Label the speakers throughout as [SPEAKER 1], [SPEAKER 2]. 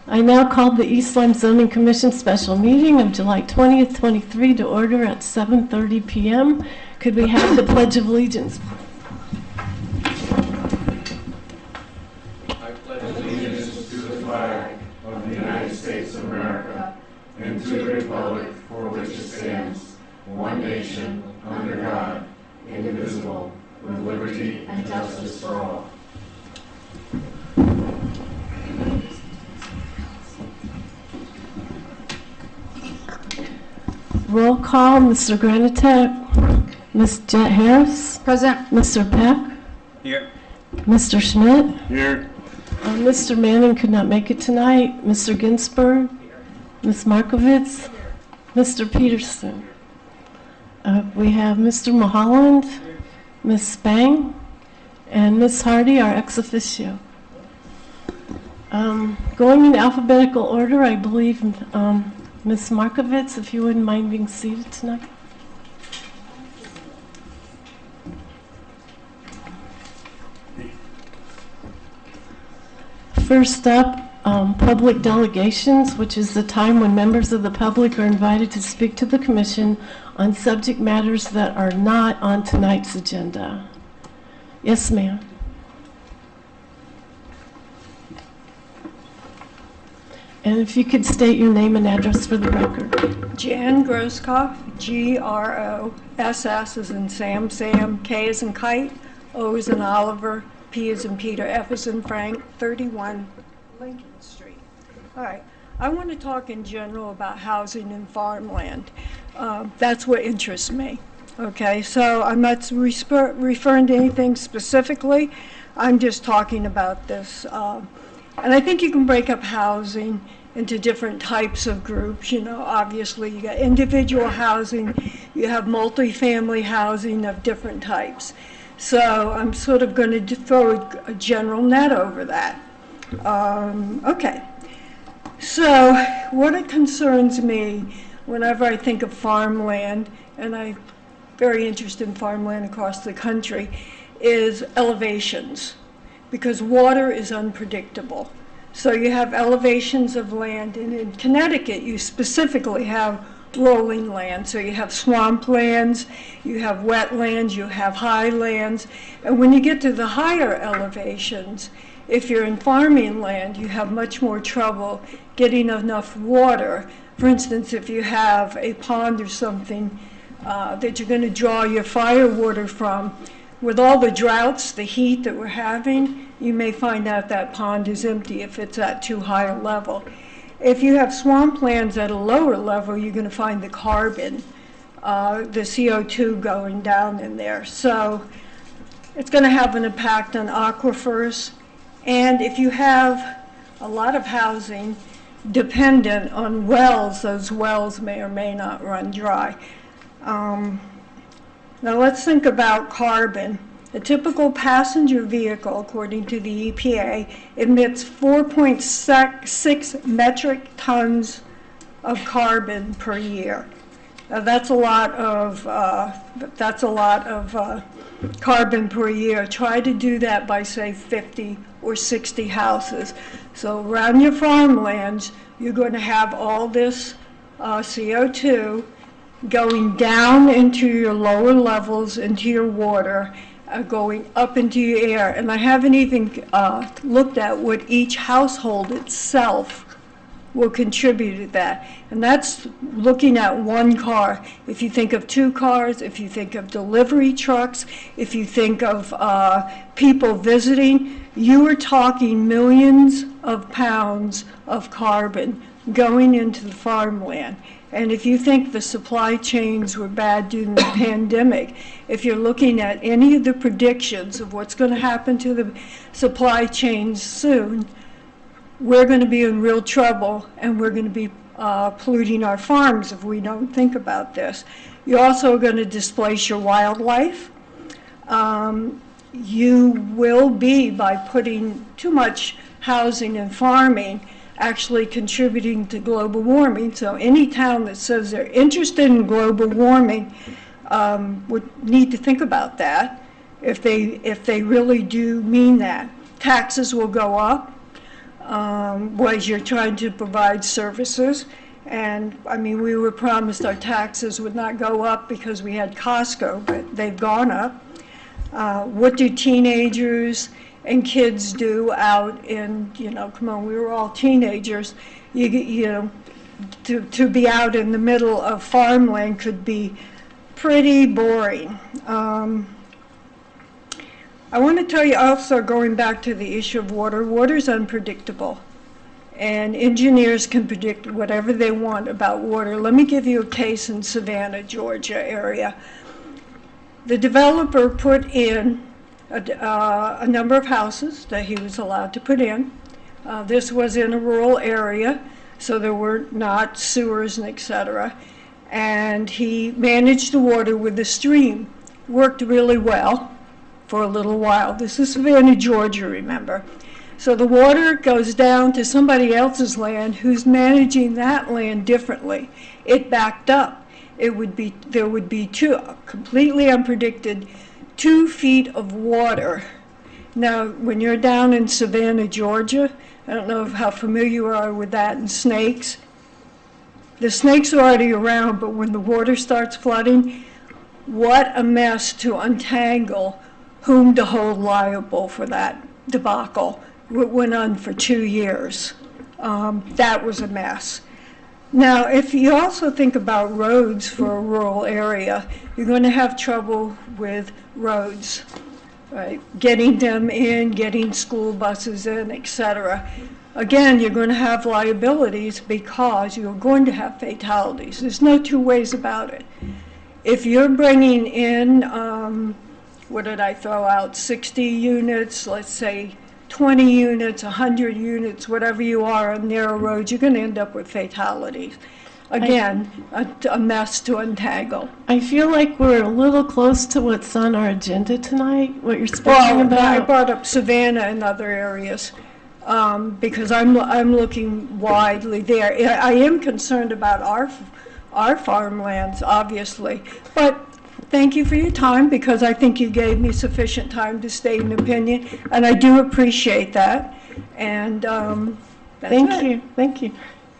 [SPEAKER 1] I now call the East Lyme Zoning Commission special meeting of July 20th, 23 to order at 7:30 p.m. Could we have the Pledge of Allegiance?
[SPEAKER 2] I pledge allegiance to the flag of the United States of America and to the republic for which it stands, one nation, under God, indivisible, with liberty and justice for all.
[SPEAKER 1] Roll call, Mr. Granitek, Ms. Jet Harris.
[SPEAKER 3] Present.
[SPEAKER 1] Mr. Peck.
[SPEAKER 2] Here.
[SPEAKER 1] Mr. Schmidt.
[SPEAKER 2] Here.
[SPEAKER 1] Mr. Manning could not make it tonight. Mr. Ginsburg. Ms. Markovitz. Mr. Peterson. We have Mr. Mulholland, Ms. Spang, and Ms. Hardy, our ex officio. Going in alphabetical order, I believe Ms. Markovitz, if you wouldn't mind being seated tonight. First up, public delegations, which is the time when members of the public are invited to speak to the commission on subject matters that are not on tonight's agenda. Yes, ma'am. And if you could state your name and address for the record.
[SPEAKER 3] Jan Grosskopf, Gross as in Sam, K as in Kite, O as in Oliver, P as in Peter, F as in Frank, 31 Lincoln Street. All right, I want to talk in general about housing and farmland. That's what interests me. Okay, so I'm not referring to anything specifically. I'm just talking about this. And I think you can break up housing into different types of groups. You know, obviously you got individual housing, you have multifamily housing of different types. So I'm sort of going to throw a general net over that. Okay, so what it concerns me whenever I think of farmland, and I'm very interested in farmland across the country, is elevations, because water is unpredictable. So you have elevations of land, and in Connecticut you specifically have rolling land. So you have swamplands, you have wetlands, you have highlands, and when you get to the higher elevations, if you're in farming land, you have much more trouble getting enough water. For instance, if you have a pond or something that you're going to draw your fire water from, with all the droughts, the heat that we're having, you may find out that pond is empty if it's at too high a level. If you have swamplands at a lower level, you're going to find the carbon, the CO2 going down in there. So it's going to have an impact on aquifers. And if you have a lot of housing dependent on wells, those wells may or may not run dry. Now let's think about carbon. A typical passenger vehicle, according to the EPA, emits 4.6 metric tons of carbon per year. Now that's a lot of carbon per year. Try to do that by, say, 50 or 60 houses. So around your farmlands, you're going to have all this CO2 going down into your lower levels, into your water, going up into your air. And I haven't even looked at what each household itself will contribute to that. And that's looking at one car. If you think of two cars, if you think of delivery trucks, if you think of people visiting, you are talking millions of pounds of carbon going into the farmland. And if you think the supply chains were bad during the pandemic, if you're looking at any of the predictions of what's going to happen to the supply chains soon, we're going to be in real trouble, and we're going to be polluting our farms if we don't think about this. You're also going to displace your wildlife. You will be, by putting too much housing and farming, actually contributing to global warming. So any town that says they're interested in global warming would need to think about that if they really do mean that. Taxes will go up. was you're trying to provide services. And, I mean, we were promised our taxes would not go up because we had Costco, but they've gone up. What do teenagers and kids do out in, come on, we were all teenagers. You know, to be out in the middle of farmland could be pretty boring. I want to tell you also, going back to the issue of water, water's unpredictable. And engineers can predict whatever they want about water. Let me give you a case in Savannah, Georgia area. The developer put in a number of houses that he was allowed to put in. This was in a rural area, so there were not sewers and et cetera. And he managed the water with a stream. Worked really well for a little while. This is Savannah, Georgia, remember. So the water goes down to somebody else's land who's managing that land differently. It backed up. There would be completely unpredicted 2 feet of water. Now, when you're down in Savannah, Georgia, I don't know how familiar you are with that, and snakes. The snakes are already around, but when the water starts flooding, what a mess to untangle whom to hold liable for that debacle. It went on for 2 years. That was a mess. Now, if you also think about roads for a rural area, you're going to have trouble with roads, right? Getting them in, getting school buses in, etc. Again, you're going to have liabilities because you're going to have fatalities. There's no two ways about it. If you're bringing in, what did I throw out, 60 units, let's say 20 units, 100 units, whatever you are on narrow roads, you're going to end up with fatalities. Again, a mess to untangle.
[SPEAKER 1] I feel like we're a little close to what's on our agenda tonight, what you're speaking
[SPEAKER 3] Well, I
[SPEAKER 1] about.
[SPEAKER 3] brought up Savannah and other areas because I'm looking widely there. I am concerned about our farmlands, obviously, but thank you for your time, because I think you gave me sufficient time to state an opinion, and I do appreciate that. And that's it.
[SPEAKER 1] Thank you.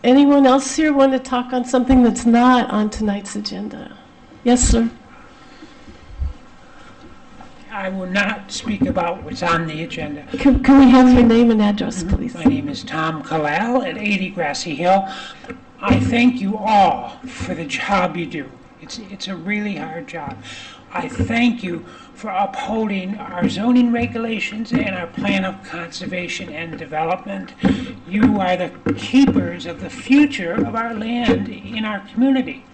[SPEAKER 1] Anyone else here want to talk on something that's not on tonight's agenda? Yes, sir.
[SPEAKER 4] I will not speak about what's on the agenda.
[SPEAKER 1] Can we have your name and address, please?
[SPEAKER 4] My name is Tom Kalal at 80 Grassy Hill. I thank you all for the job you do. It's a really hard job. I thank you for upholding our zoning regulations and our plan of conservation and development. You are the keepers of the future of our land in our community.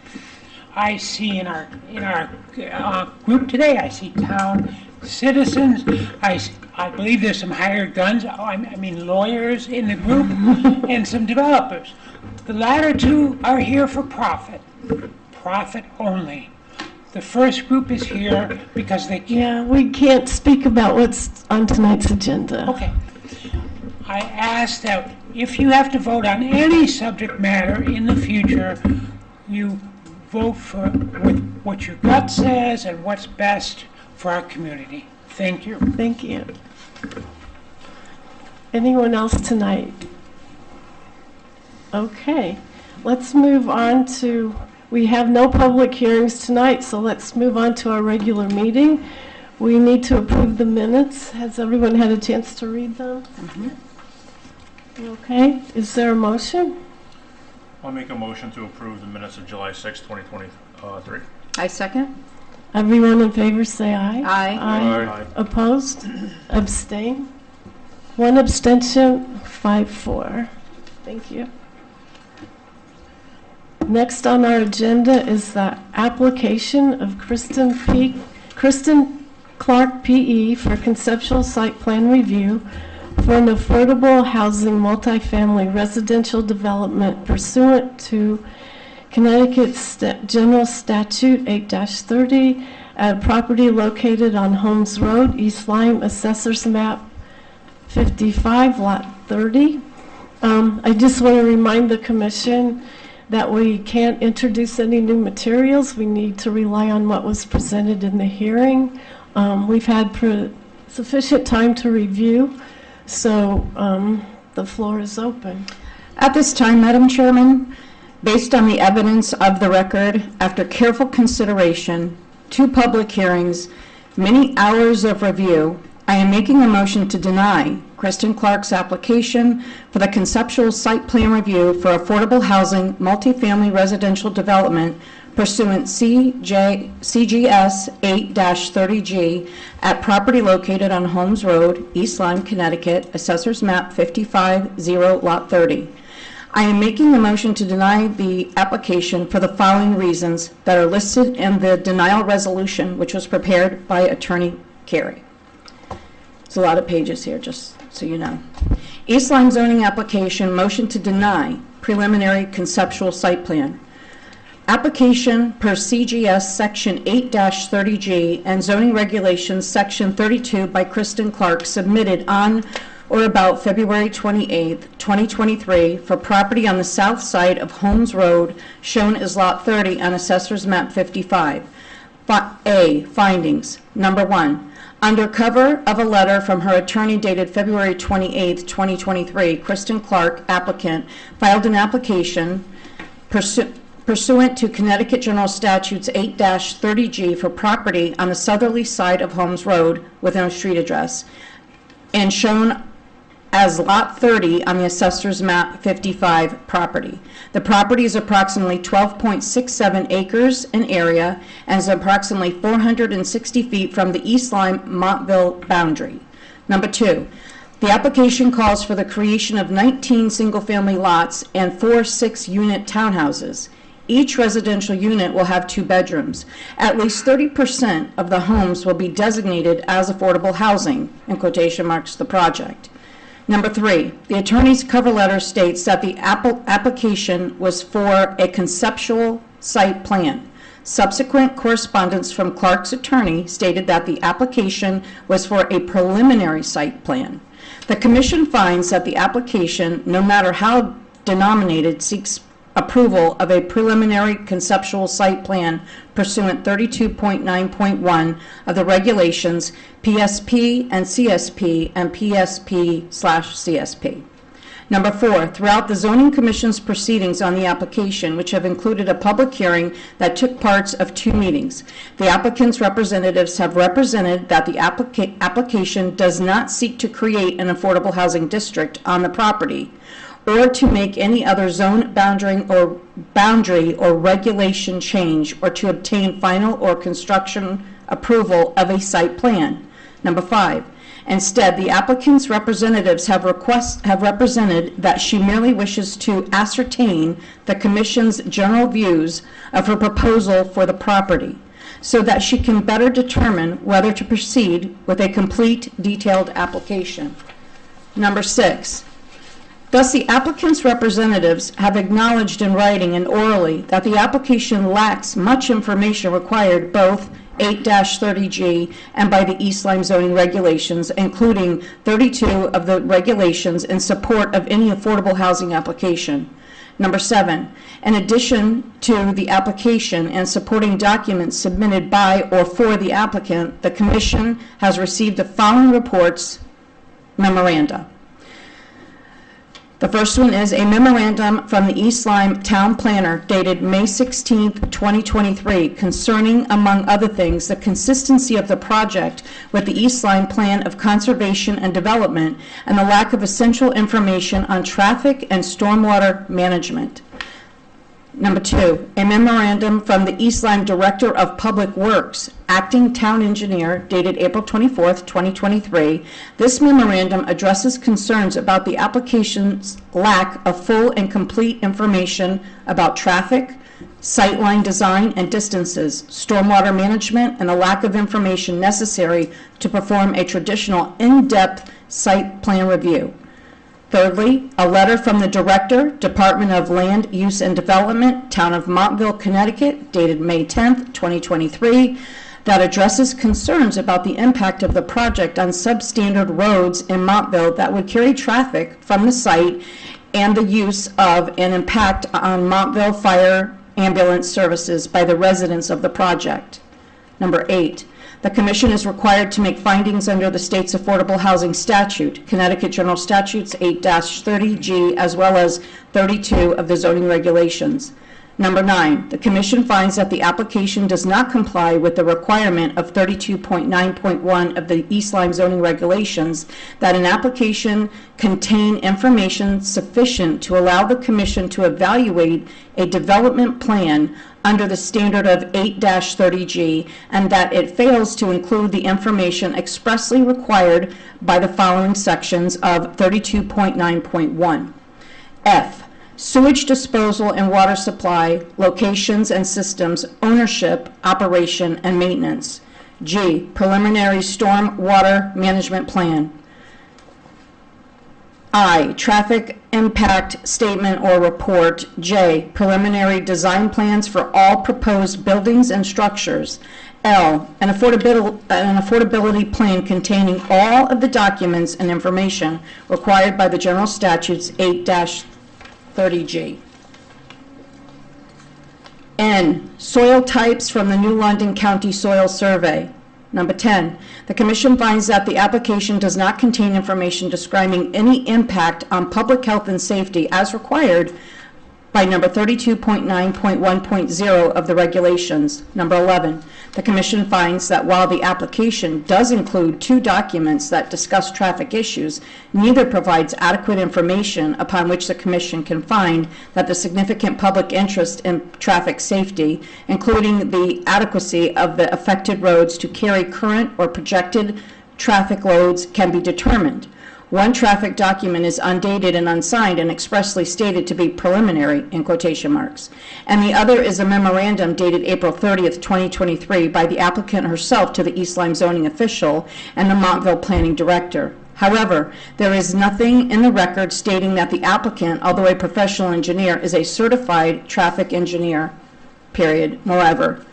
[SPEAKER 4] I see in our group today, I see town citizens. I believe there's some hired guns. I mean lawyers in the group and some developers. The latter two are here for profit. Profit only. The first group is here because they can.
[SPEAKER 1] Yeah, we can't speak about what's on tonight's agenda.
[SPEAKER 4] Okay. I ask that if you have to vote on any subject matter in the future, you vote for what your gut says and what's best for our community. Thank you.
[SPEAKER 1] Thank you. Anyone else tonight? Okay, let's move on to, we have no public hearings tonight, so let's move on to our regular meeting. We need to approve the minutes. Has everyone had a chance to read them? Mm-hmm. Okay, is there a motion?
[SPEAKER 5] I'll make a motion to approve the minutes of July 6, 2023.
[SPEAKER 6] I second.
[SPEAKER 1] Everyone in favor say aye.
[SPEAKER 6] Aye.
[SPEAKER 5] Aye.
[SPEAKER 1] Opposed? Abstain? One abstention, 5-4. Thank you. Next on our agenda is the application of Kristen Clark P.E. for conceptual site plan review for an affordable housing multifamily residential development pursuant to Connecticut General Statute 8-30 at a property located on Holmes Road, East Lyme, Assessor's Map 55, Lot 30. I just want to remind the Commission that we can't introduce any new materials. We need to rely on what was presented in the hearing. We've had sufficient time to review, so The floor is open.
[SPEAKER 6] At this time, Madam Chairman, based on the evidence of the record, after careful consideration, 2 public hearings, many hours of review, I am making a motion to deny Kristen Clark's application for the conceptual site plan review for affordable housing multifamily residential development pursuant CGS 8-30G at property located on Holmes Road, East Lyme, Connecticut, Assessor's Map 55-0, Lot 30. I am making a motion to deny the application for the following reasons that are listed in the denial resolution, which was prepared by Attorney Carey. It's a lot of pages here, just so you know. East Lyme zoning application, motion to deny preliminary conceptual site plan. Application per CGS Section 8-30G and zoning regulations Section 32 by Kristen Clark submitted on or about February 28, 2023 for property on the south side of Holmes Road shown as Lot 30 on Assessor's Map 55. A, findings. Number 1. Under cover of a letter from her attorney dated February 28, 2023, Kristen Clark, applicant, filed an application pursuant to Connecticut General Statutes 8-30G for property on the southerly side of Holmes Road with no street address and shown as Lot 30 on the Assessor's Map 55 property. The property is approximately 12.67 acres in area and is approximately 460 feet from the East Lyme-Montville boundary. Number 2, the application calls for the creation of 19 single-family lots and 4 6-unit townhouses. Each residential unit will have 2 bedrooms. At least 30% of the homes will be designated as affordable housing, in quotation marks, the project. Number 3, the attorney's cover letter states that the application was for a conceptual site plan. Subsequent correspondence from Clark's attorney stated that the application was for a preliminary site plan. The Commission finds that the application, no matter how denominated, seeks approval of a preliminary conceptual site plan pursuant 32.9.1 of the regulations PSP and CSP and PSP/CSP. Number 4, throughout the Zoning Commission's proceedings on the application, which have included a public hearing that took parts of 2 meetings, the applicant's representatives have represented that the application does not seek to create an affordable housing district on the property or to make any other zone boundary or regulation change or to obtain final or construction approval of a site plan. Number 5, instead, the applicant's representatives have represented that she merely wishes to ascertain the Commission's general views of her proposal for the property so that she can better determine whether to proceed with a complete, detailed application. Number 6, thus, the applicant's representatives have acknowledged in writing and orally that the application lacks much information required both 8-30G and by the East Lyme zoning regulations, including 32 of the regulations in support of any affordable housing application. Number 7, in addition to the application and supporting documents submitted by or for the applicant, the Commission has received the following reports, memoranda. The first one is a memorandum from the East Lyme Town Planner dated May 16, 2023, concerning, among other things, the consistency of the project with the East Lyme Plan of Conservation and Development and the lack of essential information on traffic and stormwater management. Number 2, a memorandum from the East Lyme Director of Public Works, Acting Town Engineer, dated April 24, 2023. This memorandum addresses concerns about the application's lack of full and complete information about traffic, sightline design and distances, stormwater management, and the lack of information necessary to perform a traditional in-depth site plan review. Thirdly, a letter from the Director, Department of Land Use and Development, Town of Montville, Connecticut, dated May 10, 2023, that addresses concerns about the impact of the project on substandard roads in Montville that would carry traffic from the site and the use of an impact on Montville fire ambulance services by the residents of the project. Number 8, The Commission is required to make findings under the state's Affordable Housing Statute, Connecticut General Statutes 8-30G, as well as 32 of the zoning regulations. Number 9, the Commission finds that the application does not comply with the requirement of 32.9.1 of the East Lyme zoning regulations that an application contain information sufficient to allow the Commission to evaluate a development plan under the standard of 8-30G, and that it fails to include the information expressly required by the following sections of 32.9.1. F. Sewage disposal and water supply, locations and systems, ownership, operation, and maintenance. G. Preliminary storm water management plan. I. Traffic impact statement or report. J. Preliminary design plans for all proposed buildings and structures. L. An affordability plan containing all of the documents and information required by the General Statutes 8-30G. N. Soil types from the New London County Soil Survey. Number 10, the Commission finds that the application does not contain information describing any impact on public health and safety as required by number 32.9.1.0 of the regulations. Number 11, the Commission finds that while the application does include 2 documents that discuss traffic issues, neither provides adequate information upon which the Commission can find that the significant public interest in traffic safety, including the adequacy of the affected roads to carry current or projected traffic loads, can be determined. One traffic document is undated and unsigned and expressly stated to be preliminary, in quotation marks, and the other is a memorandum dated April 30th, 2023 by the applicant herself to the East Lyme zoning official and the Montville planning director. However, there is nothing in the record stating that the applicant, although a professional engineer, is a certified traffic engineer, period. Moreover,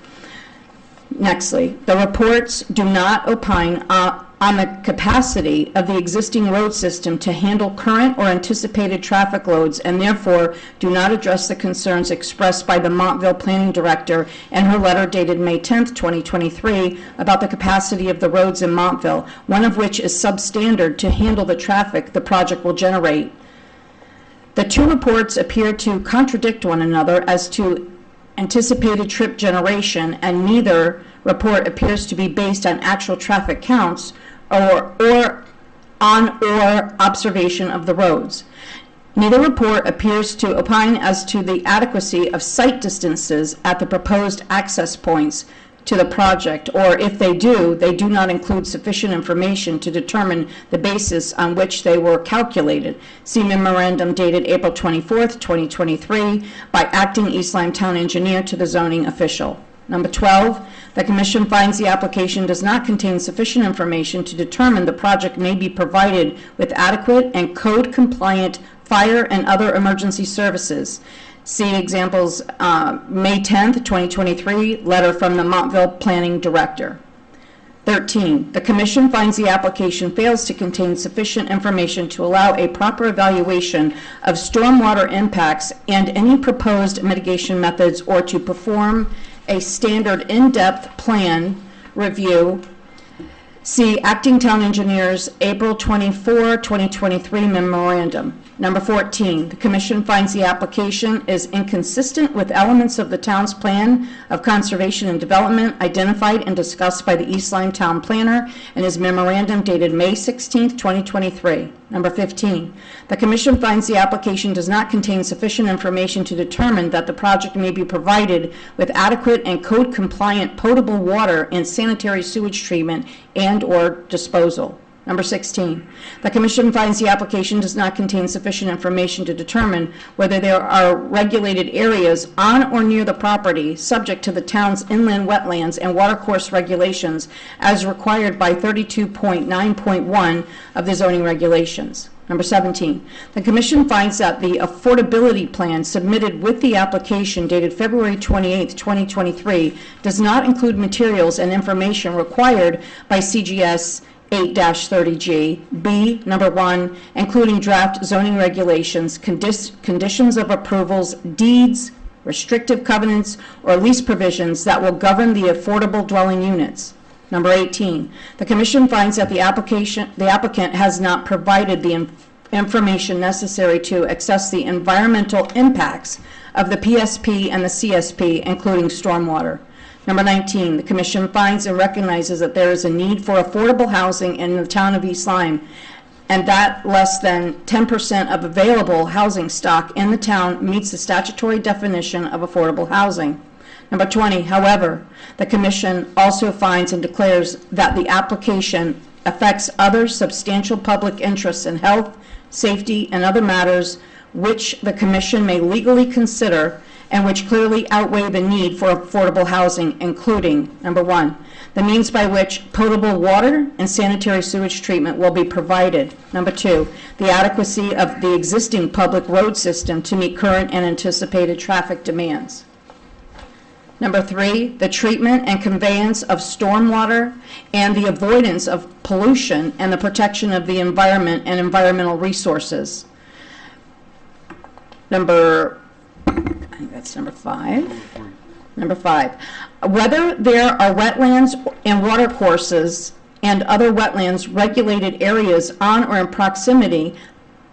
[SPEAKER 6] nextly, the reports do not opine on the capacity of the existing road system to handle current or anticipated traffic loads, and therefore do not address the concerns expressed by the Montville Planning Director in her letter dated May 10, 2023, about the capacity of the roads in Montville, one of which is substandard to handle the traffic the project will generate. The 2 reports appear to contradict one another as to anticipated trip generation, and neither report appears to be based on actual traffic counts or observation of the roads. Neither report appears to opine as to the adequacy of site distances at the proposed access points to the project, or if they do not include sufficient information to determine the basis on which they were calculated. See memorandum dated April 24th, 2023 by acting East Lyme Town Engineer to the zoning official. Number 12, the Commission finds the application does not contain sufficient information to determine the project may be provided with adequate and code-compliant fire and other emergency services. See examples May 10th, 2023, letter from the Montville Planning Director. 13, the Commission finds the application fails to contain sufficient information to allow a proper evaluation of stormwater impacts and any proposed mitigation methods, or to perform a standard in-depth plan review. See Acting Town Engineers April 24, 2023 memorandum. Number 14, the Commission finds the application is inconsistent with elements of the town's plan of conservation and development identified and discussed by the East Lyme Town Planner in his memorandum dated May 16, 2023. Number 15, the Commission finds the application does not contain sufficient information to determine that the project may be provided with adequate and code-compliant potable water and sanitary sewage treatment and/or disposal. Number 16, the Commission finds the application does not contain sufficient information to determine whether there are regulated areas on or near the property subject to the town's inland wetlands and watercourse regulations as required by 32.9.1 of the zoning regulations. Number 17, the Commission finds that the affordability plan submitted with the application dated February 28, 2023 does not include materials and information required by CGS 8-30G. B, number 1, including draft zoning regulations, conditions of approvals, deeds, restrictive covenants, or lease provisions that will govern the affordable dwelling units. Number 18, the commission finds that the applicant has not provided the information necessary to assess the environmental impacts of the PSP and the CSP, including stormwater. Number 19, the commission finds and recognizes that there is a need for affordable housing in the town of East Lyme, and that less than 10% of available housing stock in the town meets the statutory definition of affordable housing. Number 20, however, the commission also finds and declares that the application affects other substantial public interests in health, safety, and other matters which the commission may legally consider and which clearly outweigh the need for affordable housing, including, number 1, the means by which potable water and sanitary sewage treatment will be provided. Number 2, the adequacy of the existing public road system to meet current and anticipated traffic demands. Number 3, the treatment and conveyance of stormwater and the avoidance of pollution and the protection of the environment and environmental resources. I think that's number 5. Number 5, whether there are wetlands and watercourses and other wetlands regulated areas on or in proximity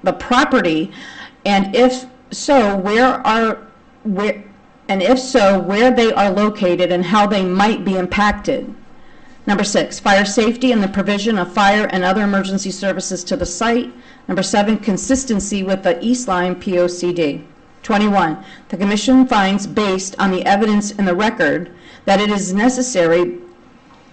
[SPEAKER 6] the property, and if so, where they are located and how they might be impacted. Number 6, fire safety and the provision of fire and other emergency services to the site. Number 7, consistency with the East Lyme POCD. 21, the commission finds, based on the evidence in the record, that it is necessary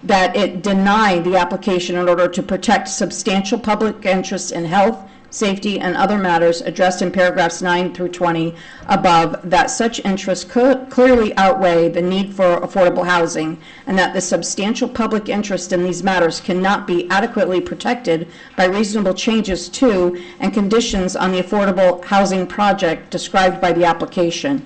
[SPEAKER 6] that it deny the application in order to protect substantial public interest in health, safety, and other matters addressed in paragraphs 9 through 20 above, that such interests could clearly outweigh the need for affordable housing, and that the substantial public interest in these matters cannot be adequately protected by reasonable changes to and conditions on the affordable housing project described by the application.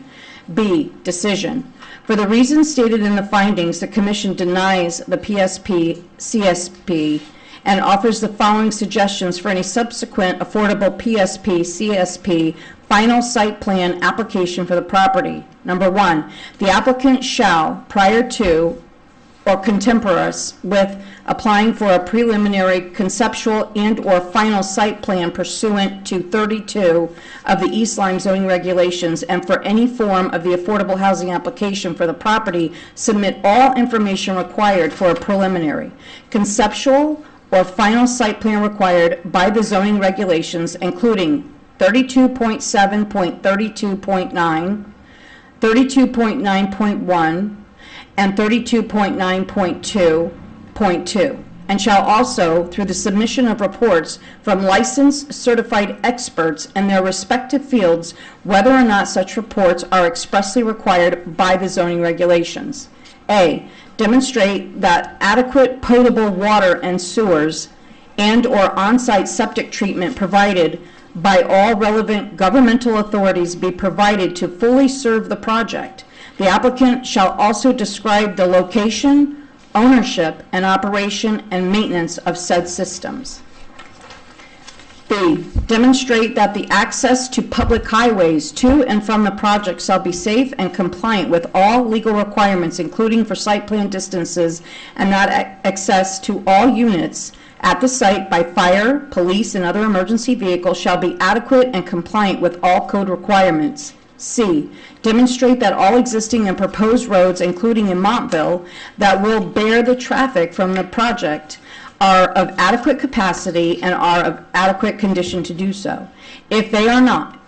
[SPEAKER 6] B, decision. For the reasons stated in the findings, the commission denies the PSP, CSP, and offers the following suggestions for any subsequent affordable PSP, CSP final site plan application for the property. Number 1, the applicant shall, prior to or contemporaneous with applying for a preliminary conceptual and or final site plan pursuant to 32 of the East Lyme zoning regulations, and for any form of the affordable housing application for the property, submit all information required for a preliminary, conceptual, or final site plan required by the zoning regulations, including 32.7.32.9, 32.9.1, and 32.9.2.2, and shall also, through the submission of reports from licensed certified experts in their respective fields, whether or not such reports are expressly required by the zoning regulations. A, demonstrate that adequate potable water and sewers and or on-site septic treatment provided by all relevant governmental authorities be provided to fully serve the project. The applicant shall also describe the location, ownership, and operation and maintenance of said systems. B, demonstrate that the access to public highways to and from the project shall be safe and compliant with all legal requirements, including for site plan distances, and that access to all units at the site by fire, police, and other emergency vehicles shall be adequate and compliant with all code requirements. C, demonstrate that all existing and proposed roads, including in Montville, that will bear the traffic from the project are of adequate capacity and are of adequate condition to do so. If they are not,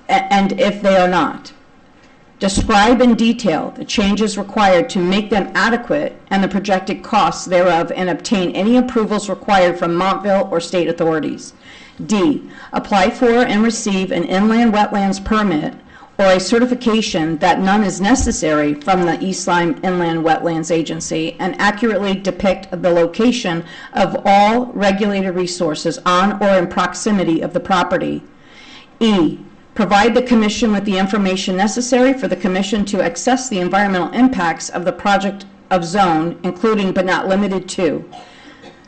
[SPEAKER 6] describe in detail the changes required to make them adequate and the projected costs thereof, and obtain any approvals required from Montville or state authorities. D, apply for and receive an inland wetlands permit or a certification that none is necessary from the East Lyme Inland Wetlands Agency, and accurately depict the location of all regulated resources on or in proximity of the property. E, provide the commission with the information necessary for the commission to assess the environmental impacts of the project of zone, including but not limited to: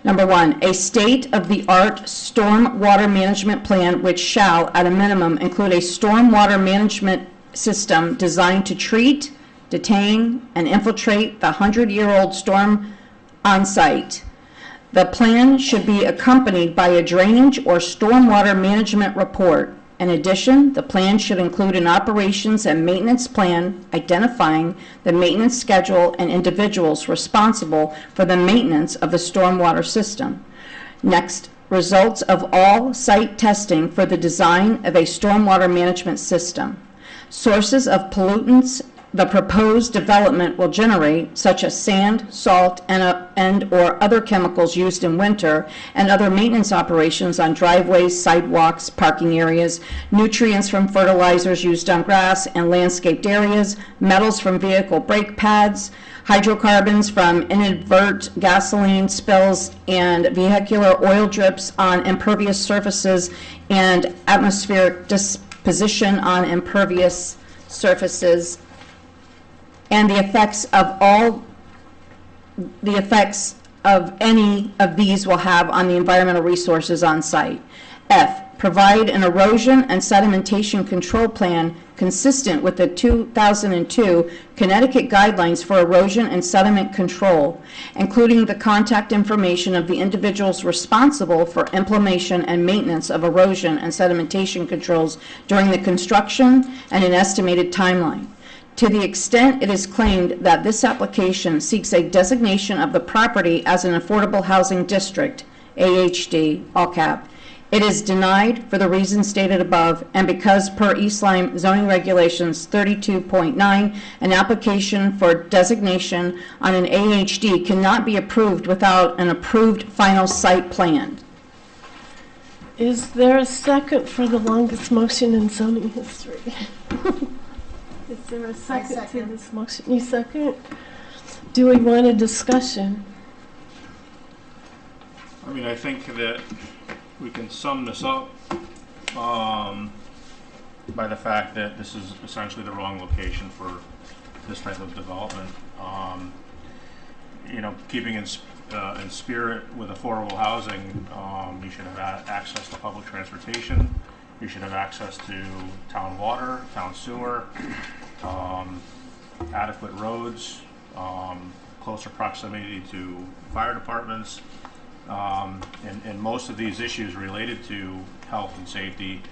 [SPEAKER 6] Number 1, a state-of-the-art storm water management plan which shall, at a minimum, include a storm water management system designed to treat, detain, and infiltrate the 100-year-old storm on site, The plan should be accompanied by a drainage or stormwater management report. In addition, the plan should include an operations and maintenance plan identifying the maintenance schedule and individuals responsible for the maintenance of the stormwater system. Next, results of all site testing for the design of a stormwater management system. Sources of pollutants the proposed development will generate, such as sand, salt, and or other chemicals used in winter, and other maintenance operations on driveways, sidewalks, parking areas, nutrients from fertilizers used on grass and landscaped areas, metals from vehicle brake pads, hydrocarbons from inadvertent gasoline spills and vehicular oil drips on impervious surfaces, and atmospheric disposition on impervious surfaces, and the effects of any of these will have on the environmental resources on site. F, provide an erosion and sedimentation control plan consistent with the 2002 Connecticut Guidelines for Erosion and Sediment Control, including the contact information of the individuals responsible for implementation and maintenance of erosion and sedimentation controls during the construction and an estimated timeline. To the extent it is claimed that this application seeks a designation of the property as an affordable housing district, AHD, all cap, it is denied for the reasons stated above, and because per East Lyme zoning regulations 32.9, an application for designation on an AHD cannot be approved without an approved final site plan.
[SPEAKER 1] Is there a second for the longest motion in zoning history? Is there a second to this motion? You second? Do we want a discussion?
[SPEAKER 5] I mean, I think that we can sum this up by the fact that this is essentially the wrong location for this type of development. You know, keeping in spirit with affordable housing, you should have access to public transportation. You should have access to town water, town sewer, adequate roads, closer proximity to fire departments, and most of these issues related to health and safety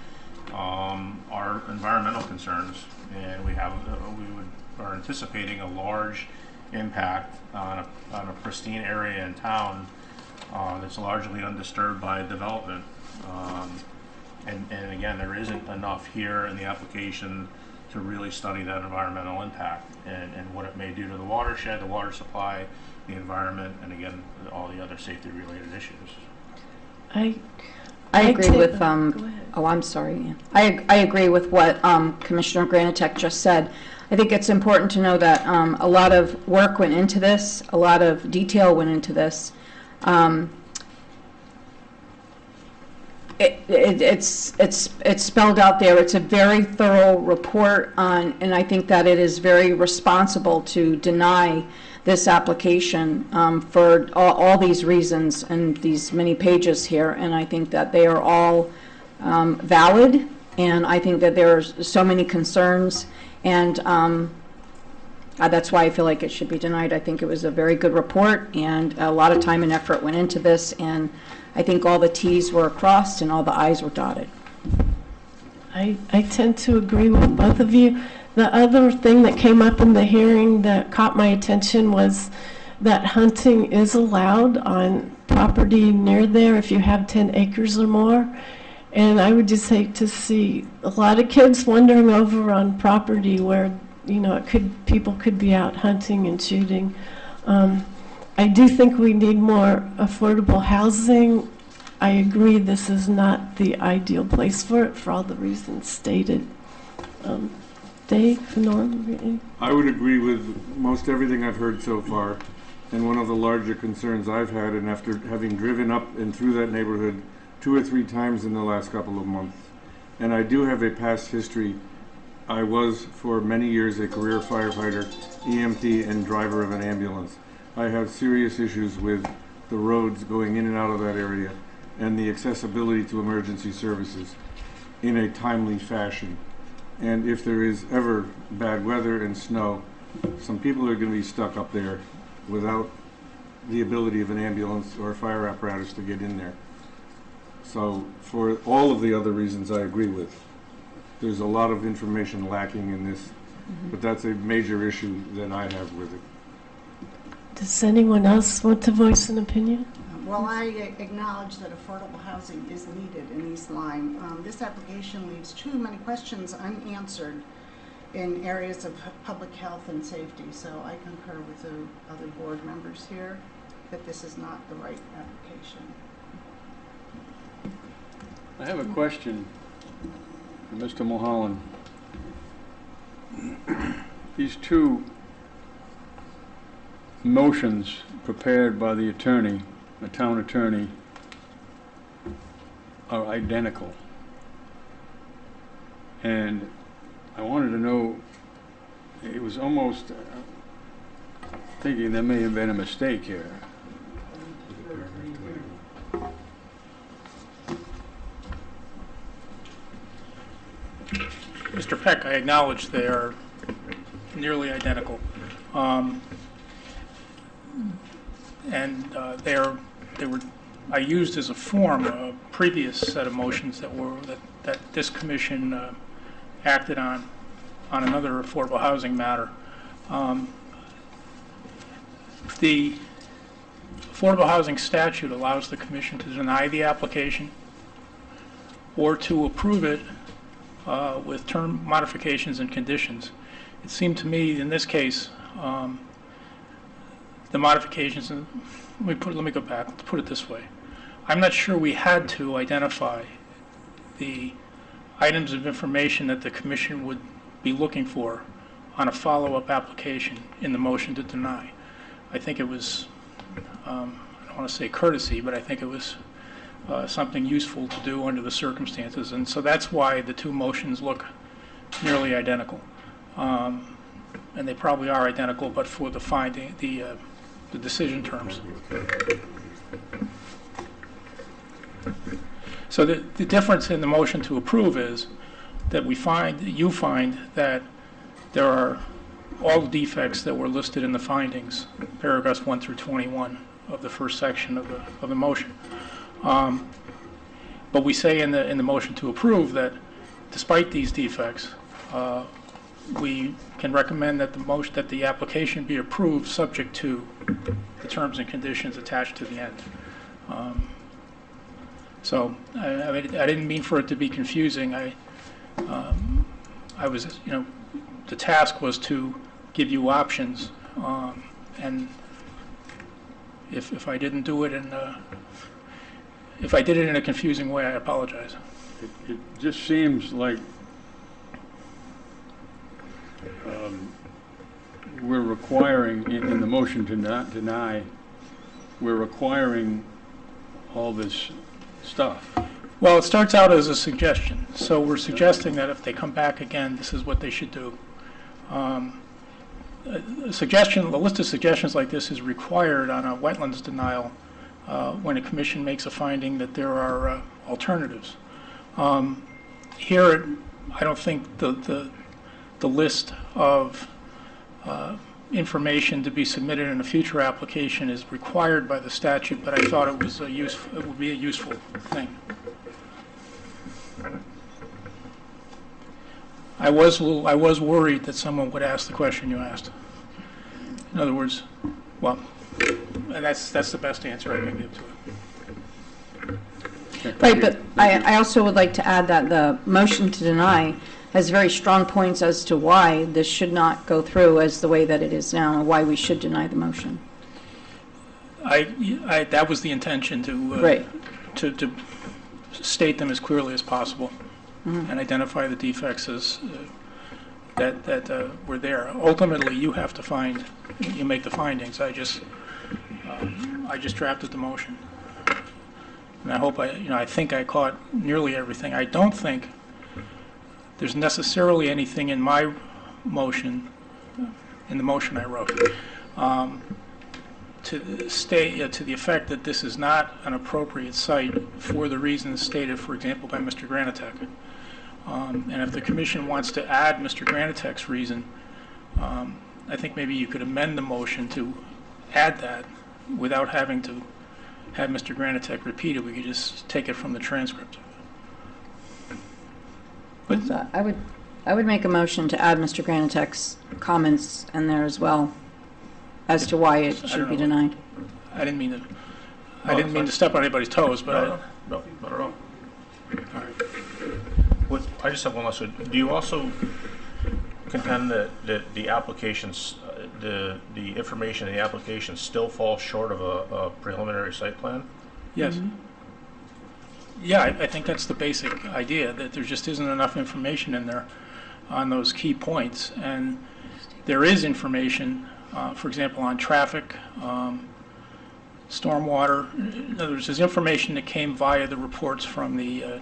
[SPEAKER 5] are environmental concerns, and we are anticipating a large impact on a pristine area in town that's largely undisturbed by development. And again, there isn't enough here in the application to really study that environmental impact and what it may do to the watershed, the water supply, the environment, and again, all the other safety-related issues.
[SPEAKER 6] I agree with,
[SPEAKER 1] go ahead.
[SPEAKER 6] oh, I'm sorry. I agree with what Commissioner Granitek just said. I think it's important to know that a lot of work went into this, a lot of detail went into this. It's spelled out there. It's a very thorough report on, and I think that it is very responsible to deny this application for all these reasons and these many pages here. And I think that they are all valid, and I think that there are so many concerns, and that's why I feel like it should be denied. I think it was a very good report, and a lot of time and effort went into this, and I think all the T's were crossed and all the I's were dotted.
[SPEAKER 1] I tend to agree with both of you. The other thing that came up in the hearing that caught my attention was that hunting is allowed on property near there if you have 10 acres or more. And I would just hate to see a lot of kids wandering over on property where, you know, people could be out hunting and shooting. I do think we need more affordable housing. I agree this is not the ideal place for it for all the reasons stated. Dave, Norm?
[SPEAKER 2] I would agree with most everything I've heard so far. And one of the larger concerns I've had, and after having driven up and through that neighborhood 2 or 3 times in the last couple of months, and I do have a past history. I was for many years a career firefighter, EMT, and driver of an ambulance. I have serious issues with the roads going in and out of that area and the accessibility to emergency services in a timely fashion. And if there is ever bad weather and snow, some people are going to be stuck up there without
[SPEAKER 7] the ability of an ambulance or a fire apparatus to get in there. So for all of the other reasons I agree with. There's a lot of information lacking in this, but that's a major issue that I have with it.
[SPEAKER 1] Does anyone else want to voice an opinion?
[SPEAKER 8] Well, I acknowledge that affordable housing is needed in East Lyme. This application leaves too many questions unanswered in areas of public health and safety, so I concur with the other board members here that this is not the right application.
[SPEAKER 9] I have a question for Mr. Mulholland. These two motions prepared by the attorney, the town attorney, are identical. And I wanted to know, it was almost thinking there may have been a mistake here.
[SPEAKER 10] Mr. Peck, I acknowledge they are nearly identical. They were I used as a form a previous set of motions that this commission acted on another affordable housing matter. The affordable housing statute allows the commission to deny the application or to approve it with term modifications and conditions. It seemed to me in this case the modifications, and let me go back, let's put it this way. I'm not sure we had to identify the items of information that the commission would be looking for on a follow-up application in the motion to deny. I think it was, I don't want to say courtesy, but I think it was something useful to do under the circumstances, and so that's why the two motions look nearly identical. And they probably are identical, but for the finding, the decision terms. So the difference in the motion to approve is that you find that there are all the defects that were listed in the findings, paragraphs 1 through 21 of the first section of the motion. But we say in the motion to approve that despite these defects, we can recommend that the application be approved subject to the terms and conditions attached to the end. So I didn't mean for it to be confusing. I was, the task was to give you options, and if I didn't do it if I did it in a confusing way, I apologize.
[SPEAKER 9] It just seems like we're requiring, in the motion to not deny, we're requiring all this stuff.
[SPEAKER 10] Well, it starts out as a suggestion. So we're suggesting that if they come back again, this is what they should do. A list of suggestions like this is required on a wetlands denial when a commission makes a finding that there are alternatives. Here, I don't think the list of information to be submitted in a future application is required by the statute, but I thought it would be a useful thing. I was worried that someone would ask the question you asked. In other words, well, that's the best answer I can give to it.
[SPEAKER 6] Right, but I also would like to add that the motion to deny has very strong points as to why this should not go through as the way that it is now, and why we should deny the motion.
[SPEAKER 10] That was the intention to state them as clearly as possible, and identify the defects as that were there. Ultimately, you make the findings. I just drafted the motion, and I hope I think I caught nearly everything. I don't think there's necessarily anything in my motion, in the motion I wrote, to state to the effect that this is not an appropriate site for the reasons stated, for example, by Mr. Granitek. And if the commission wants to add Mr. Granitek's reason, I think maybe you could amend the motion to add that without having to have Mr. Granitek repeat it, we could just take it from the transcript. But
[SPEAKER 6] So I would make a motion to add Mr. Granitek's comments in there as well, as to why it should be denied.
[SPEAKER 10] I didn't mean to step on anybody's toes, but
[SPEAKER 5] No, not at all. I just have one last one. Do you also contend that the applications, the information in the application still falls short of a preliminary site plan?
[SPEAKER 10] yes. Yeah, I think that's the basic idea, that there just isn't enough information in there on those key points. And there is information, for example, on traffic, stormwater. In other words, there's information that came via the reports from the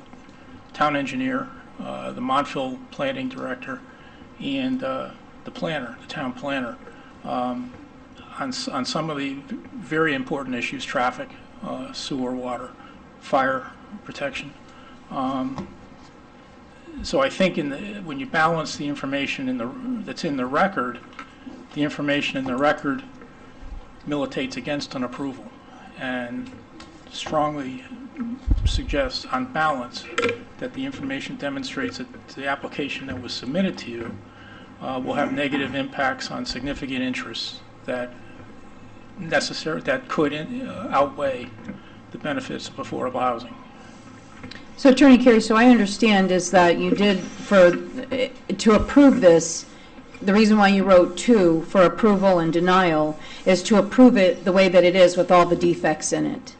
[SPEAKER 10] town engineer, the Montville planning director, and the planner, the town planner, on some of the very important issues: traffic, sewer, water, fire protection. So I think when you balance the information that's in the record, the information in the record militates against an approval, and strongly suggests, on balance, that the information demonstrates that the application that was submitted to you will have negative impacts on significant interests that could outweigh the benefits of affordable housing.
[SPEAKER 6] So Attorney Carey, so I understand is that you did, to approve this, the reason why you wrote 2 for approval and denial is to approve it the way that it is with all the defects in it.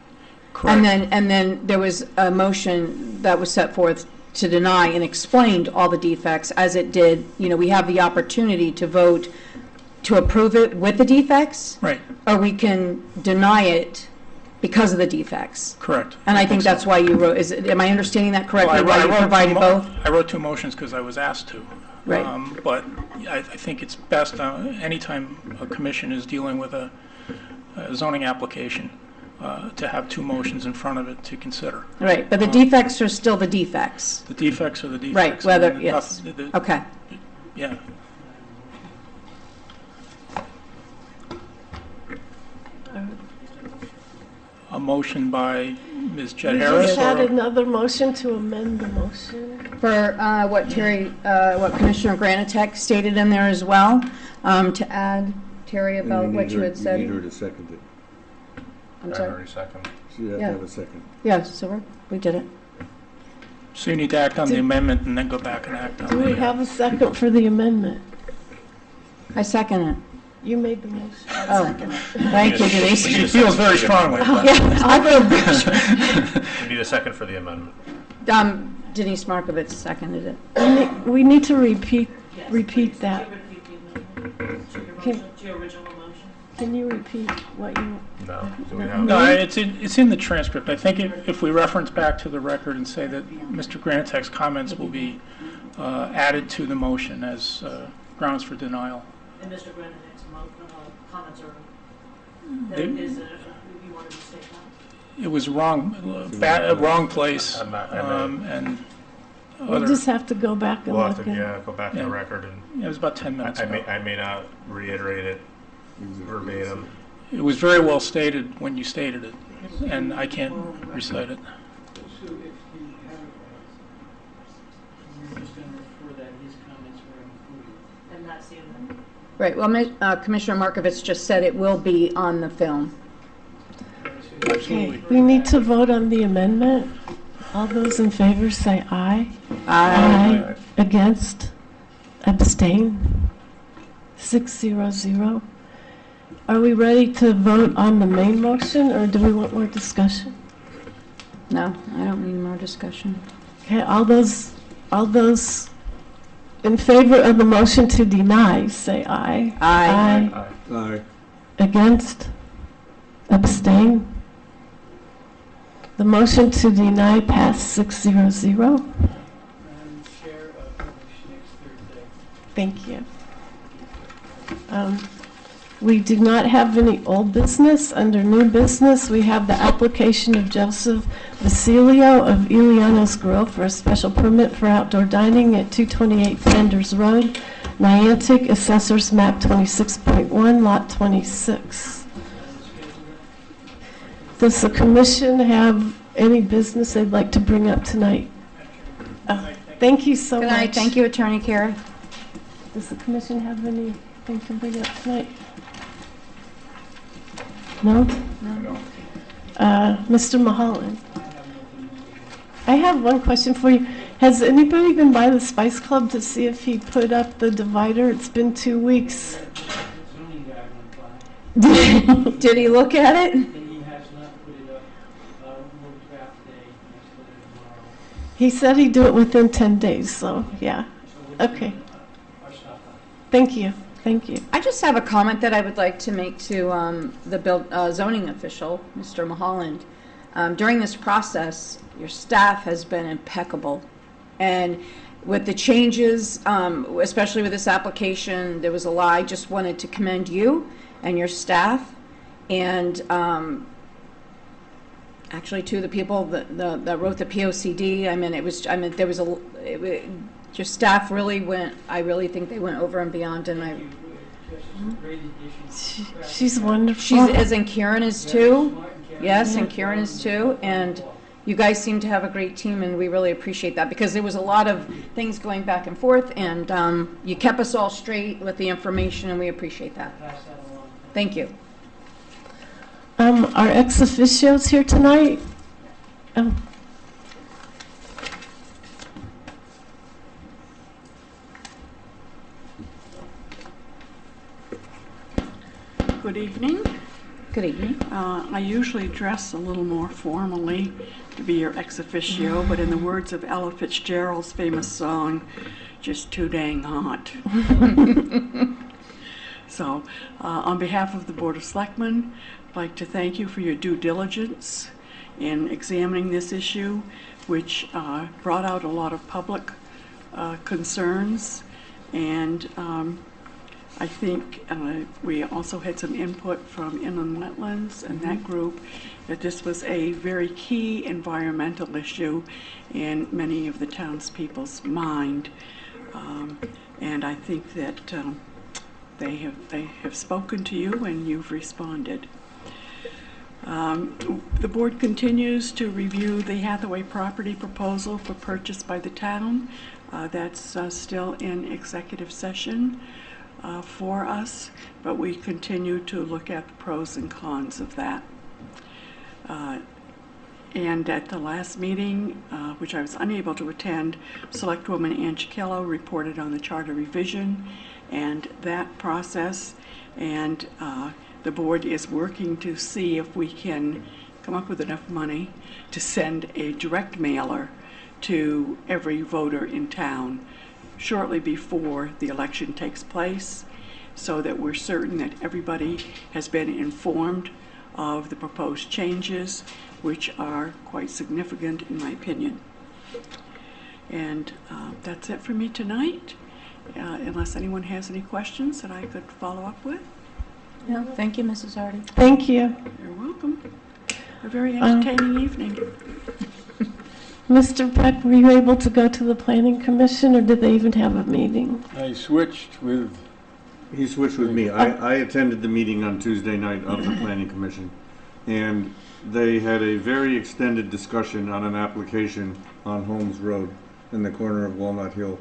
[SPEAKER 10] Correct.
[SPEAKER 6] And then there was a motion that was set forth to deny and explained all the defects as it did. You know, we have the opportunity to vote to approve it with the defects,
[SPEAKER 10] Right,
[SPEAKER 6] or we can deny it because of the defects.
[SPEAKER 10] correct.
[SPEAKER 6] And I think that's why you wrote, am I understanding that correctly,
[SPEAKER 10] Well,
[SPEAKER 6] why you
[SPEAKER 10] wrote
[SPEAKER 6] provided both?
[SPEAKER 10] I wrote 2 motions because I was asked to.
[SPEAKER 6] Right.
[SPEAKER 10] But I think it's best, anytime a commission is dealing with a zoning application, to have 2 motions in front of it to consider.
[SPEAKER 6] Right, but the defects are still the defects.
[SPEAKER 10] The defects are the defects.
[SPEAKER 6] Right, whether,
[SPEAKER 10] and
[SPEAKER 6] yes, okay.
[SPEAKER 10] Yeah. A motion by Ms. Jed
[SPEAKER 1] We
[SPEAKER 10] Harris?
[SPEAKER 1] just had
[SPEAKER 10] or-
[SPEAKER 1] another motion to amend the motion.
[SPEAKER 6] For what Commissioner Granitek stated in there as well, to add, Terry, about what you had said.
[SPEAKER 7] You need her to second it.
[SPEAKER 6] I'm
[SPEAKER 5] I
[SPEAKER 6] sorry.
[SPEAKER 5] already second.
[SPEAKER 7] So you have to have a second.
[SPEAKER 6] Yeah, so we did it.
[SPEAKER 10] So you need to act on the amendment and then go back and act on the...
[SPEAKER 1] Do we have a second for the amendment?
[SPEAKER 6] I second it.
[SPEAKER 1] You made the motion.
[SPEAKER 6] Oh, thank you, Denise.
[SPEAKER 10] She feels very strongly.
[SPEAKER 6] Yeah, I will.
[SPEAKER 5] We need a second for the amendment.
[SPEAKER 6] Denise Markovitz seconded it.
[SPEAKER 1] We need to repeat that. Can you repeat what you?
[SPEAKER 5] No. Do we have?
[SPEAKER 10] No, it's in the transcript. I think if we reference back to the record and say that Mr. Granitek's comments will be added to the motion as grounds for denial.
[SPEAKER 11] And Mr. Granitek's comments are,
[SPEAKER 10] They-
[SPEAKER 11] you wanted to state that?
[SPEAKER 10] It was wrong place, and
[SPEAKER 1] We'll
[SPEAKER 10] other,
[SPEAKER 1] just have to go back and
[SPEAKER 5] We'll
[SPEAKER 1] look
[SPEAKER 5] have to,
[SPEAKER 1] at.
[SPEAKER 5] go back to
[SPEAKER 10] Yeah.
[SPEAKER 5] the record, and
[SPEAKER 10] it was about 10 minutes
[SPEAKER 5] I
[SPEAKER 10] ago.
[SPEAKER 5] may not reiterate it verbatim.
[SPEAKER 10] It was very well stated when you stated it, and I can't recite it.
[SPEAKER 11] So if he had you're just going to refer that his comments were included. And that's the amendment.
[SPEAKER 6] Right, well, Commissioner Markovitz just said it will be on the film.
[SPEAKER 10] Absolutely.
[SPEAKER 1] Okay, we need to vote on the amendment. All those in favor say aye. Aye. Against? Abstain? 600. Are we ready to vote on the main motion, or do we want more discussion?
[SPEAKER 6] No, I don't need more discussion.
[SPEAKER 1] Okay, all those in favor of the motion to deny, say aye.
[SPEAKER 6] Aye.
[SPEAKER 7] Aye.
[SPEAKER 1] Against? Abstain? The motion to deny passed 600.
[SPEAKER 11] Madam Chair, next Thursday.
[SPEAKER 1] Thank you. We do not have any old business. Under new business, we have the application of Joseph Vasilio of Eliano's Grill for a special permit for outdoor dining at 228 Flanders Road, Niantic, Assessors Map 26.1, Lot 26. Does the commission have any business they'd like to bring up tonight? Thank you so
[SPEAKER 6] Good
[SPEAKER 1] much.
[SPEAKER 6] night. Thank you, Attorney Kara.
[SPEAKER 1] Does the commission have anything to bring up tonight? No?
[SPEAKER 5] No.
[SPEAKER 1] Mr. Mulholland? I have one question for you. Has anybody been by the Spice Club to see if he put up the divider? It's been 2 weeks.
[SPEAKER 11] Zoning guy went by,
[SPEAKER 6] Did he look at it?
[SPEAKER 11] and he has not put it up. We'll draft today, next put it tomorrow.
[SPEAKER 1] He said he'd do it within 10 days, so yeah.
[SPEAKER 11] So we're
[SPEAKER 1] Okay.
[SPEAKER 11] doing our stuff up.
[SPEAKER 1] Thank you. Thank you.
[SPEAKER 6] I just have a comment that I would like to make to the zoning official, Mr. Mulholland. During this process, your staff has been impeccable. And with the changes, especially with this application, there was a lot. I just wanted to commend you and your staff, and actually to the people that wrote the POCD. Your staff really went. I really think they went over and beyond, and I.
[SPEAKER 11] Just great addition.
[SPEAKER 1] She's wonderful.
[SPEAKER 6] She's and Karen is too.
[SPEAKER 11] Smart and caring.
[SPEAKER 6] Yes, and Karen is too, and you guys seem to have a great team, and we really appreciate that, because there was a lot of things going back and forth, and you kept us all straight with the information, and we appreciate that.
[SPEAKER 11] Pass that along.
[SPEAKER 6] Thank you.
[SPEAKER 1] Our ex officios here tonight.
[SPEAKER 12] Good evening.
[SPEAKER 6] Good evening.
[SPEAKER 12] I usually dress a little more formally to be your ex officio, but in the words of Ella Fitzgerald's famous song, just too dang hot. So, on behalf of the Board of Selectmen, I'd like to thank you for your due diligence in examining this issue, which brought out a lot of public concerns, and I think we also had some input from Inland Wetlands and that group, that this was a very key environmental issue in many of the townspeople's mind. And I think that they have spoken to you and you've responded. The board continues to review the Hathaway property proposal for purchase by the town. That's still in executive session for us, but we continue to look at the pros and cons of that. And at the last meeting, which I was unable to attend, Selectwoman Ann Chiquillo reported on the charter revision and that process, and the board is working to see if we can come up with enough money to send a direct mailer to every voter in town shortly before the election takes place, so that we're certain that everybody has been informed of the proposed changes, which are quite significant in my opinion. And that's it for me tonight, unless anyone has any questions that I could follow up with.
[SPEAKER 6] No, thank you, Mrs. Hardy.
[SPEAKER 1] Thank you.
[SPEAKER 12] You're welcome. A very entertaining evening.
[SPEAKER 1] Mr. Peck, were you able to go to the Planning Commission, or did they even have a meeting?
[SPEAKER 9] I switched with,
[SPEAKER 7] He switched with me. I attended the meeting on Tuesday night of the Planning Commission, and they had a very extended discussion on an application on Holmes Road in the corner of Walnut Hill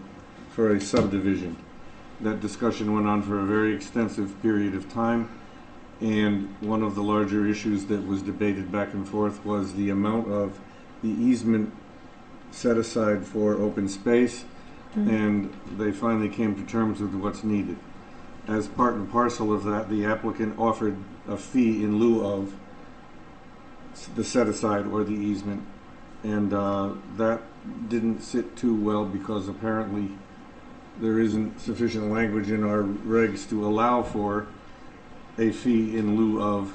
[SPEAKER 7] for a subdivision. That discussion went on for a very extensive period of time, and one of the larger issues that was debated back and forth was the amount of the easement set aside for open space, and they finally came to terms with what's needed. As part and parcel of that, the applicant offered a fee in lieu of the set aside or the easement, and that didn't sit too well, because apparently there isn't sufficient language in our regs to allow for a fee in lieu of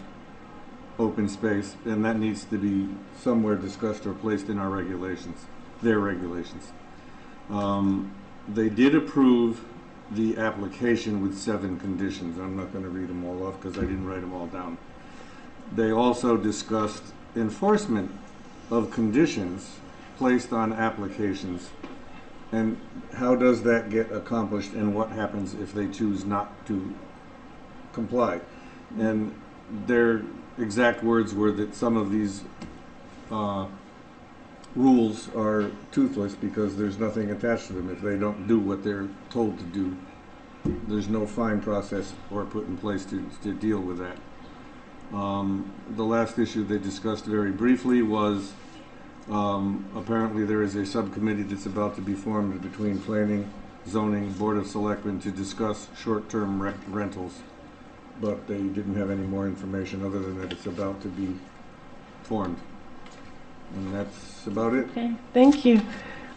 [SPEAKER 7] open space, and that needs to be somewhere discussed or placed in our regulations, their regulations. They did approve the application with 7 conditions. I'm not going to read them all off because I didn't write them all down. They also discussed enforcement of conditions placed on applications, and how does that get accomplished, and what happens if they choose not to comply. And their exact words were that some of these rules are toothless because there's nothing attached to them. If they don't do what they're told to do, there's no fine process or put in place to deal with that. The last issue they discussed very briefly was apparently there is a subcommittee that's about to be formed between Planning, Zoning, Board of Selectmen to discuss short-term rentals. But they didn't have any more information other than that it's about to be formed. And that's about it.
[SPEAKER 1] Okay, thank you.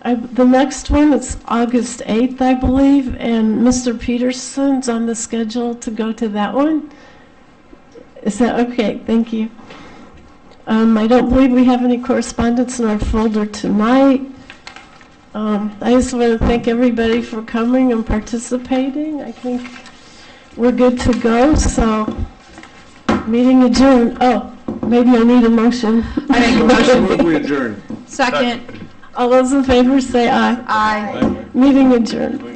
[SPEAKER 1] The next one is August 8th, I believe, and Mr. Peterson's on the schedule to go to that one. Is that okay? Thank you. I don't believe we have any correspondence in our folder tonight. I just want to thank everybody for coming and participating. I think we're good to go, so meeting adjourned. Oh, maybe I need a motion.
[SPEAKER 6] I make a motion.
[SPEAKER 7] Move we adjourn.
[SPEAKER 6] Second.
[SPEAKER 1] All those in favor say aye.
[SPEAKER 6] Aye.
[SPEAKER 1] Meeting adjourned.